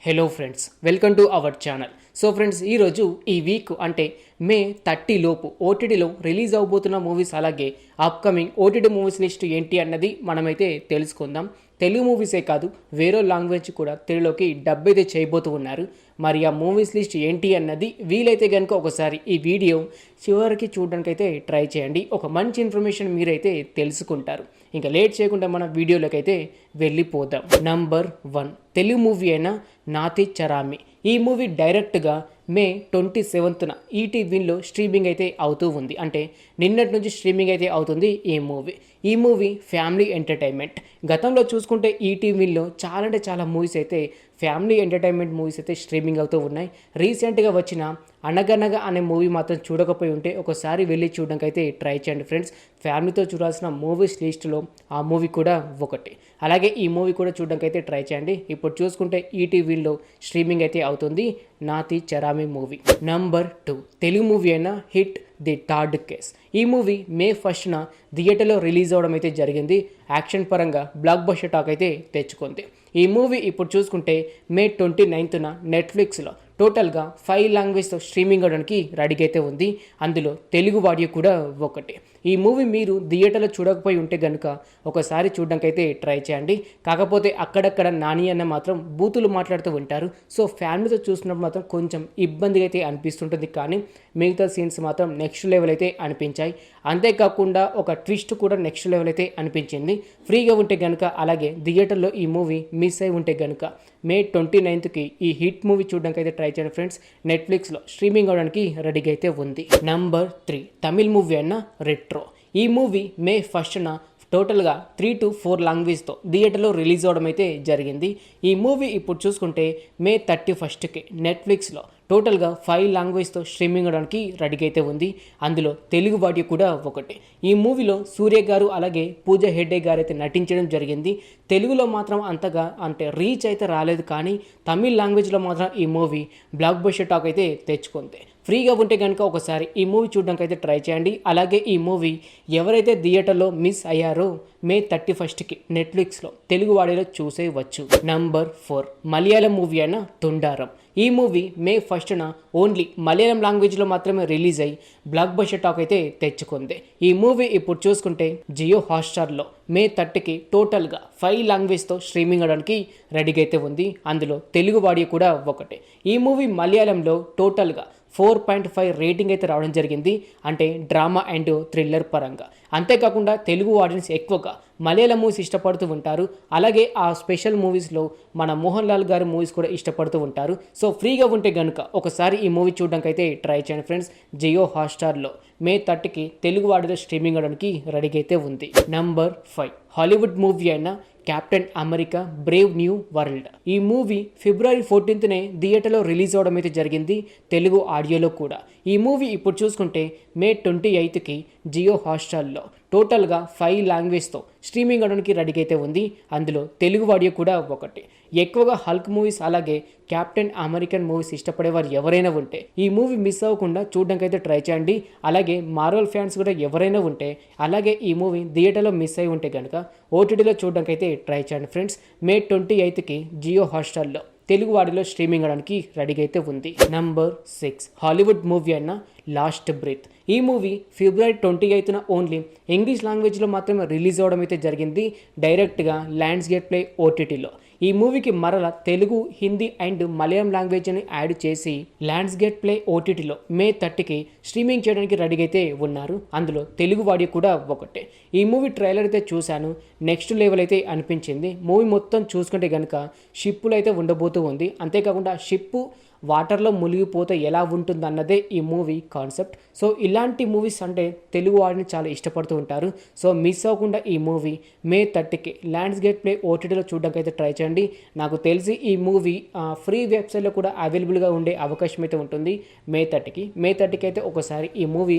Hello friends, welcome to our channel. So friends, ఈరోజు ఈ week అంటే మే 30 లోపు ఓటీటీలో రిలీజ్ అవబోతున్న మూవీస్ అలాగే అప్కమింగ్ ఓటీటీ మూవీస్ లిస్ట్ ఏంటి అన్నది మనమైతే తెలుసుకుందాం. తెలుగు మూవీసే కాదు, వేరే లాంగ్వేజ్ కూడా తెలుగులోకి డబ్ అయితే చేయబోతూ ఉన్నారు. మరి ఆ మూవీస్ లిస్ట్ ఏంటి అన్నది వీలైతే కనుక ఒకసారి ఈ వీడియో చివరికి చూడడానికి అయితే ట్రై చేయండి. ఒక మంచి ఇన్ఫర్మేషన్ మీరైతే తెలుసుకుంటారు. ఇంకా లేట్ చేయకుండా మన వీడియోలోకి అయితే వెళ్ళిపోదాం. నంబర్ 1 తెలుగు మూవీ అయిన నాతి చరామి. ఈ మూవీ డైరెక్ట్గా మే 27న ఈటీవీలో స్ట్రీమింగ్ అయితే అవుతూ ఉంది. అంటే నిన్నటి నుంచి స్ట్రీమింగ్ అయితే అవుతుంది ఈ మూవీ ఫ్యామిలీ ఎంటర్టైన్మెంట్. గతంలో చూసుకుంటే ఈటీవీలో చాలా మూవీస్ అయితే ఫ్యామిలీ ఎంటర్టైన్మెంట్ మూవీస్ అయితే స్ట్రీమింగ్ అవుతూ ఉన్నాయి. రీసెంట్గా వచ్చిన అనగనగా అనే మూవీ మాత్రం చూడకపోయి ఉంటే ఒకసారి వెళ్ళి చూడడానికి అయితే ట్రై చేయండి ఫ్రెండ్స్. ఫ్యామిలీతో చూడాల్సిన మూవీస్ లిస్టులో ఆ మూవీ కూడా ఒకటి. అలాగే ఈ మూవీ కూడా చూడడానికి అయితే ట్రై చేయండి. ఇప్పుడు చూసుకుంటే ఈటీవీలో స్ట్రీమింగ్ అయితే అవుతుంది నాతి చరామి మూవీ. నంబర్ 2 తెలుగు మూవీ అయిన హిట్ ది థర్డ్ కేస్. ఈ మూవీ మే 1న థియేటర్లో రిలీజ్ అవ్వడం అయితే జరిగింది. యాక్షన్ పరంగా బ్లాక్ బస్టర్ టాక్ అయితే తెచ్చుకుంది. ఈ మూవీ ఇప్పుడు చూసుకుంటే మే 29న నెట్ఫ్లిక్స్లో టోటల్గా 5 లాంగ్వేజ్తో స్ట్రీమింగ్ అవడానికి రెడీగా అయితే ఉంది. అందులో తెలుగు ఆడియో కూడా ఒకటి. ఈ మూవీ మీరు థియేటర్లో చూడకపోయి ఉంటే కనుక ఒకసారి చూడడానికి అయితే ట్రై చేయండి. కాకపోతే అక్కడక్కడ నాని అన్న మాత్రం బూతులు మాట్లాడుతూ ఉంటారు. సో ఫ్యామిలీతో చూసినప్పుడు మాత్రం కొంచెం ఇబ్బందిగా అయితే అనిపిస్తుంటుంది. కానీ మిగతా సీన్స్ మాత్రం నెక్స్ట్ లెవెల్ అయితే అనిపించాయి. అంతేకాకుండా ఒక ట్విస్ట్ కూడా నెక్స్ట్ లెవెల్ అయితే అనిపించింది. ఫ్రీగా ఉంటే కనుక అలాగే థియేటర్లో ఈ మూవీ మిస్ అయి ఉంటే కనుక మే 29కి ఈ హిట్ మూవీ చూడడానికి అయితే ట్రై చేయండి ఫ్రెండ్స్. నెట్ఫ్లిక్స్లో స్ట్రీమింగ్ అవడానికి రెడీగా అయితే ఉంది. నంబర్ 3 తమిళ్ మూవీ అయిన రెట్రో. ఈ మూవీ మే 1న టోటల్గా 3 to 4 లాంగ్వేజ్తో థియేటర్లో రిలీజ్ అవ్వడం అయితే జరిగింది. ఈ మూవీ ఇప్పుడు చూసుకుంటే మే 31కి నెట్ఫ్లిక్స్లో టోటల్గా 5 లాంగ్వేజ్తో స్ట్రీమింగ్ అవడానికి రెడీగా అయితే ఉంది. అందులో తెలుగు ఆడియో కూడా ఒకటి. ఈ మూవీలో సూర్య గారు అలాగే పూజ హెగ్డే గారు అయితే నటించడం జరిగింది. తెలుగులో మాత్రం అంతగా రీచ్ అయితే రాలేదు. కానీ తమిళ్ లాంగ్వేజ్లో మాత్రం ఈ మూవీ బ్లాక్ బస్టర్ టాక్ అయితే తెచ్చుకుంది. ఫ్రీగా ఉంటే కనుక ఒకసారి ఈ మూవీ చూడడానికి అయితే ట్రై చేయండి. అలాగే ఈ మూవీ ఎవరైతే థియేటర్లో మిస్ అయ్యారో మే 31కి నెట్ఫ్లిక్స్లో తెలుగు వాడిలో చూసేయవచ్చు. నంబర్ 4 మలయాళం మూవీ అయిన తుండారం. ఈ మూవీ మే 1న ఓన్లీ మలయాళం లాంగ్వేజ్లో మాత్రమే రిలీజ్ అయ్యి బ్లాక్ బస్టర్ టాక్ అయితే తెచ్చుకుంది. ఈ మూవీ ఇప్పుడు చూసుకుంటే జియో హాట్స్టార్లో మే 30కి టోటల్గా 5 లాంగ్వేజ్తో స్ట్రీమింగ్ అవడానికి రెడీగా అయితే ఉంది. అందులో తెలుగు ఆడియో కూడా ఒకటి. ఈ మూవీ మలయాళంలో టోటల్గా 4.5 రేటింగ్ అయితే రావడం జరిగింది. అంటే డ్రామా అండ్ థ్రిల్లర్ పరంగా. అంతేకాకుండా తెలుగు ఆడియన్స్ ఎక్కువగా మలయాళం మూవీస్ ఇష్టపడుతూ ఉంటారు. అలాగే ఆ స్పెషల్ మూవీస్లో మన మోహన్ లాల్ గారి మూవీస్ కూడా ఇష్టపడుతూ ఉంటారు. సో ఫ్రీగా ఉంటే కనుక ఒకసారి ఈ మూవీ చూడడానికి అయితే ట్రై చేయండి ఫ్రెండ్స్. జియో హాట్స్టార్లో మే 30కి తెలుగు వాడిలో స్ట్రీమింగ్ అవడానికి రెడీగా అయితే ఉంది. నంబర్ 5 హాలీవుడ్ మూవీ అయిన captain America Brave new world. ఈ మూవీ ఫిబ్రవరి 14నే థియేటర్లో రిలీజ్ అవడం అయితే జరిగింది. తెలుగు ఆడియోలో కూడా. ఈ మూవీ ఇప్పుడు చూసుకుంటే మే 28కి జియో హాట్స్టార్లో టోటల్గా 5 లాంగ్వేజ్తో స్ట్రీమింగ్ అవడానికి రెడీగా అయితే ఉంది. అందులో తెలుగు ఆడియో కూడా ఒకటి. ఎక్కువగా హల్క్ మూవీస్ అలాగే కెప్టెన్ అమెరికన్ మూవీస్ ఇష్టపడేవారు ఎవరైనా ఉంటే ఈ మూవీ మిస్ అవ్వకుండా చూడడానికి అయితే ట్రై చేయండి. అలాగే మార్వెల్ ఫ్యాన్స్ కూడా ఎవరైనా ఉంటే అలాగే ఈ మూవీ థియేటర్లో మిస్ అయి ఉంటే కనుక ఓటీటీలో చూడడానికి అయితే ట్రై చేయండి ఫ్రెండ్స్. మే 28కి జియో హాట్స్టార్లో తెలుగు వాడిలో స్ట్రీమింగ్ అవడానికి రెడీగా అయితే ఉంది. నంబర్ 6 హాలీవుడ్ మూవీ అయిన లాస్ట్ బ్రెత్. ఈ మూవీ ఫిబ్రవరి 28న ఓన్లీ ఇంగ్లీష్ లాంగ్వేజ్లో మాత్రమే రిలీజ్ అవ్వడం అయితే జరిగింది. డైరెక్ట్గా ల్యాండ్స్ గేట్ ప్లే ఓటీటీలో. ఈ మూవీకి మరల తెలుగు, హిందీ అండ్ మలయాళం లాంగ్వేజ్ని యాడ్ చేసి ల్యాండ్స్ గేట్ ప్లే ఓటీటీలో మే 30కి స్ట్రీమింగ్ చేయడానికి రెడీగా అయితే ఉన్నారు. అందులో తెలుగు వాడియో కూడా ఒకటే. ఈ మూవీ ట్రైలర్ అయితే చూశాను. నెక్స్ట్ లెవెల్ అయితే అనిపించింది. మూవీ మొత్తం చూసుకుంటే కనుక షిప్పులు అయితే ఉండబోతూ ఉంది. అంతేకాకుండా షిప్పు వాటర్లో మునిగిపోతే ఎలా ఉంటుందన్నదే ఈ మూవీ కాన్సెప్ట్. సో ఇలాంటి మూవీస్ అంటే తెలుగు వాడిని చాలా ఇష్టపడుతూ ఉంటారు. సో మిస్ అవ్వకుండా ఈ మూవీ మే 30కి ల్యాండ్స్ గేట్ ప్లే ఓటీటీలో చూడడానికి అయితే ట్రై చేయండి. నాకు తెలిసి ఈ మూవీ ఫ్రీ వెబ్సైట్లో కూడా అవైలబుల్గా ఉండే అవకాశం అయితే ఉంటుంది మే 30కి అయితే ఒకసారి ఈ మూవీ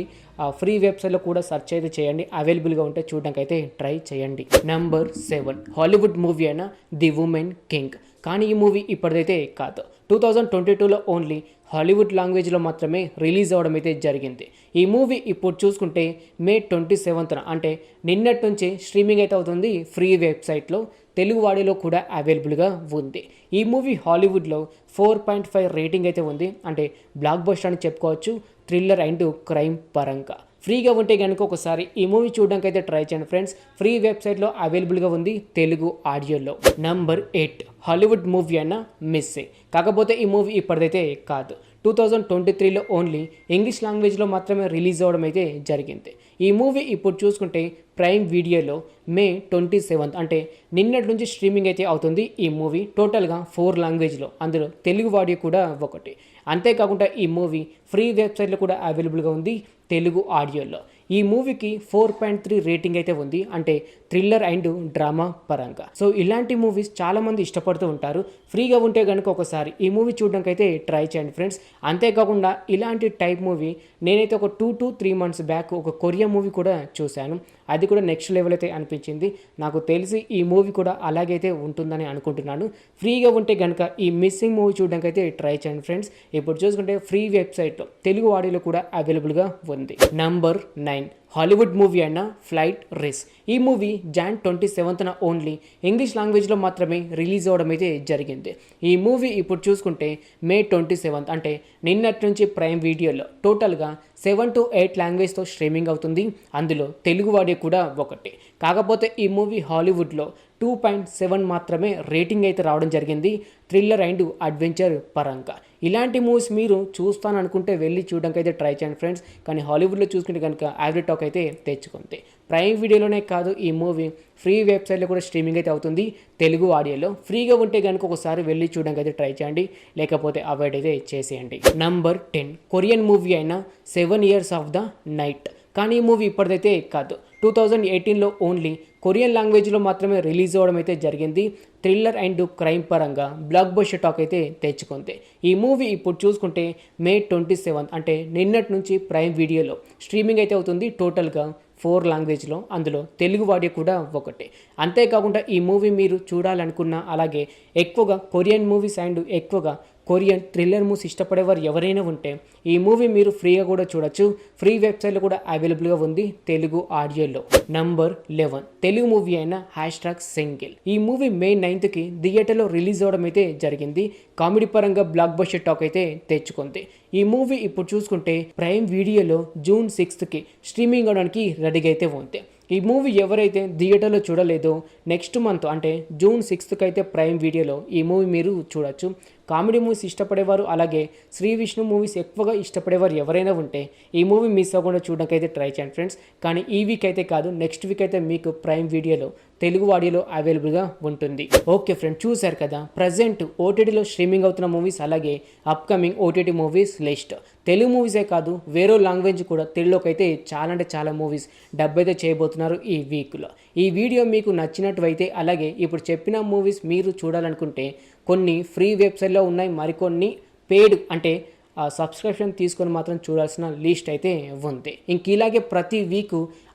ఫ్రీ వెబ్సైట్లో కూడా సెర్చ్ అయితే చేయండి. అవైలబుల్గా ఉంటే చూడడానికి అయితే ట్రై చేయండి. నంబర్ 7 హాలీవుడ్ మూవీ అయిన ది ఉమెన్ కింగ్. కానీ ఈ మూవీ ఇప్పటిదైతే కాదు. 2022లో ఓన్లీ హాలీవుడ్ లాంగ్వేజ్లో మాత్రమే రిలీజ్ అవ్వడం అయితే జరిగింది. ఈ మూవీ ఇప్పుడు చూసుకుంటే మే 27న అంటే నిన్నటి నుంచే స్ట్రీమింగ్ అయితే అవుతుంది ఫ్రీ వెబ్సైట్లో. తెలుగు వాడిలో కూడా అవైలబుల్గా ఉంది. ఈ మూవీ హాలీవుడ్లో 4.5 రేటింగ్ అయితే ఉంది. అంటే బ్లాక్ బస్టర్ అని చెప్పుకోవచ్చు, థ్రిల్లర్ అండ్ క్రైమ్ పరంగా. ఫ్రీగా ఉంటే కనుక ఒకసారి ఈ మూవీ చూడడానికి అయితే ట్రై చేయండి ఫ్రెండ్స్. ఫ్రీ వెబ్సైట్లో అవైలబుల్గా ఉంది తెలుగు ఆడియోలో. నంబర్ 8 హాలీవుడ్ మూవీ అయిన మిస్సింగ్. కాకపోతే ఈ మూవీ ఇప్పటిదైతే కాదు, 2023లో ఓన్లీ ఇంగ్లీష్ లాంగ్వేజ్లో మాత్రమే రిలీజ్ అవ్వడం అయితే జరిగింది. ఈ మూవీ ఇప్పుడు చూసుకుంటే ప్రైమ్ వీడియోలో మే 27 అంటే నిన్నటి నుంచి స్ట్రీమింగ్ అయితే అవుతుంది. ఈ మూవీ టోటల్గా 4 లాంగ్వేజ్లో, అందులో తెలుగు ఆడియో కూడా ఒకటి. అంతేకాకుండా ఈ మూవీ ఫ్రీ వెబ్సైట్లో కూడా అవైలబుల్గా ఉంది తెలుగు ఆడియోలో. ఈ మూవీకి 4.3 రేటింగ్ అయితే ఉంది, అంటే థ్రిల్లర్ అండ్ డ్రామా పరంగా. సో ఇలాంటి మూవీస్ చాలామంది ఇష్టపడుతూ ఉంటారు. ఫ్రీగా ఉంటే కనుక ఒకసారి ఈ మూవీ చూడడానికి అయితే ట్రై చేయండి ఫ్రెండ్స్. అంతేకాకుండా ఇలాంటి టైప్ మూవీ నేనైతే ఒక 2 to 3 months బ్యాక్ ఒక కొరియా మూవీ కూడా చూశాను. అది కూడా నెక్స్ట్ లెవెల్ అయితే అనిపించింది. నాకు తెలిసి ఈ మూవీ కూడా అలాగైతే ఉంటుందని అనుకుంటున్నాను. ఫ్రీగా ఉంటే కనుక ఈ మిస్సింగ్ మూవీ చూడడానికి అయితే ట్రై చేయండి ఫ్రెండ్స్. ఇప్పుడు చూసుకుంటే ఫ్రీ వెబ్సైట్లో తెలుగు ఆడియోలో కూడా అవైలబుల్గా ఉంది. నంబర్ 9 హాలీవుడ్ మూవీ అయిన ఫ్లైట్ రిస్క్. ఈ మూవీ జాన్ 27న ఓన్లీ ఇంగ్లీష్ లాంగ్వేజ్లో మాత్రమే రిలీజ్ అవ్వడం అయితే జరిగింది. ఈ మూవీ ఇప్పుడు చూసుకుంటే మే 27 అంటే నిన్నటి నుంచి ప్రైమ్ వీడియోలో టోటల్గా 7 to 8 లాంగ్వేజ్తో స్ట్రీమింగ్ అవుతుంది. అందులో తెలుగు వాడియో కూడా ఒకటి. కాకపోతే ఈ మూవీ హాలీవుడ్లో 2.7 మాత్రమే రేటింగ్ అయితే రావడం జరిగింది థ్రిల్లర్ అండ్ అడ్వెంచర్ పరంగా. ఇలాంటి మూవీస్ మీరు చూస్తాను అనుకుంటే వెళ్ళి చూడడానికి అయితే ట్రై చేయండి ఫ్రెండ్స్. కానీ హాలీవుడ్లో చూసుకుంటే కనుక యావరేజ్ టాక్ అయితే తెచ్చుకుంది. ప్రైమ్ వీడియోలోనే కాదు, ఈ మూవీ ఫ్రీ వెబ్సైట్లో కూడా స్ట్రీమింగ్ అయితే అవుతుంది తెలుగు ఆడియోలో. ఫ్రీగా ఉంటే కనుక ఒకసారి వెళ్ళి చూడడానికి అయితే ట్రై చేయండి, లేకపోతే అవాయిడ్ అయితే చేసేయండి. నంబర్ 10 కొరియన్ మూవీ అయిన 7 years of the night. కానీ ఈ మూవీ ఇప్పటిదైతే కాదు, 2018లో ఓన్లీ కొరియన్ లాంగ్వేజ్లో మాత్రమే రిలీజ్ అవ్వడం అయితే జరిగింది. థ్రిల్లర్ అండ్ క్రైమ్ పరంగా బ్లాక్ బస్టర్ టాక్ అయితే తెచ్చుకుంది. ఈ మూవీ ఇప్పుడు చూసుకుంటే మే 27 అంటే నిన్నటి నుంచి ప్రైమ్ వీడియోలో స్ట్రీమింగ్ అయితే అవుతుంది టోటల్గా 4 లాంగ్వేజ్లో, అందులో తెలుగు వాడియో కూడా ఒకటి. అంతేకాకుండా ఈ మూవీ మీరు చూడాలనుకున్న, అలాగే ఎక్కువగా కొరియన్ మూవీస్ అండ్ ఎక్కువగా కొరియన్ థ్రిల్లర్ మూవీస్ ఇష్టపడేవారు ఎవరైనా ఉంటే ఈ మూవీ మీరు ఫ్రీగా కూడా చూడొచ్చు. ఫ్రీ వెబ్సైట్లో కూడా అవైలబుల్గా ఉంది తెలుగు ఆడియోలో. నంబర్ 11 తెలుగు మూవీ అయిన #సింగిల్. ఈ మూవీ మే 9కి థియేటర్లో రిలీజ్ అవ్వడం అయితే జరిగింది. కామెడీ పరంగా బ్లాక్ బస్టర్ టాక్ అయితే తెచ్చుకుంది. ఈ మూవీ ఇప్పుడు చూసుకుంటే ప్రైమ్ వీడియోలో జూన్ 6కి స్ట్రీమింగ్ అవడానికి రెడీగా అయితే ఉంది. ఈ మూవీ ఎవరైతే థియేటర్లో చూడలేదో నెక్స్ట్ మంత్ అంటే జూన్ 6కి అయితే ప్రైమ్ వీడియోలో ఈ మూవీ మీరు చూడొచ్చు. కామెడీ మూవీస్ ఇష్టపడేవారు, అలాగే శ్రీ విష్ణు మూవీస్ ఎక్కువగా ఇష్టపడేవారు ఎవరైనా ఉంటే ఈ మూవీ మిస్ అవ్వకుండా చూడడానికి అయితే ట్రై చేయండి ఫ్రెండ్స్. కానీ ఈ వీక్ అయితే కాదు, నెక్స్ట్ వీక్ అయితే మీకు ప్రైమ్ వీడియోలో తెలుగు ఆడియోలో అవైలబుల్గా ఉంటుంది. ఓకే ఫ్రెండ్స్, చూశారు కదా ప్రజెంట్ ఓటీటీలో స్ట్రీమింగ్ అవుతున్న మూవీస్, అలాగే upcoming OTT movies list. Telugu మూవీసే కాదు, వేరే లాంగ్వేజ్ కూడా తెలుగులోకి అయితే చాలా అంటే చాలా మూవీస్ డబ్ అయితే చేయబోతున్నారు ఈ వీక్లో. ఈ వీడియో మీకు నచ్చినట్లయితే, అలాగే ఇప్పుడు చెప్పిన మూవీస్ మీరు చూడాలనుకుంటే కొన్ని ఫ్రీ వెబ్సైట్లో ఉన్నాయి, మరికొన్ని పెయిడ్ అంటే సబ్స్క్రిప్షన్ తీసుకొని మాత్రం చూడాల్సిన లిస్ట్ అయితే ఉంది. ఇంక ఇలాగే ప్రతి వీక్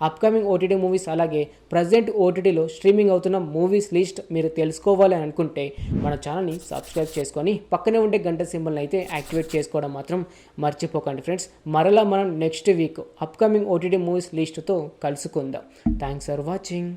అప్కమింగ్ ఓటీటీ మూవీస్, అలాగే ప్రజెంట్ ఓటీటీలో స్ట్రీమింగ్ అవుతున్న మూవీస్ లిస్ట్ మీరు తెలుసుకోవాలి అనుకుంటే మన ఛానల్ని సబ్స్క్రైబ్ చేసుకొని పక్కనే ఉండే గంట సింబల్ని అయితే యాక్టివేట్ చేసుకోవడం మాత్రం మర్చిపోకండి ఫ్రెండ్స్. మరలా మనం next week upcoming OTT movies లిస్ట్తో కలుసుకుందాం. Thanks for watching.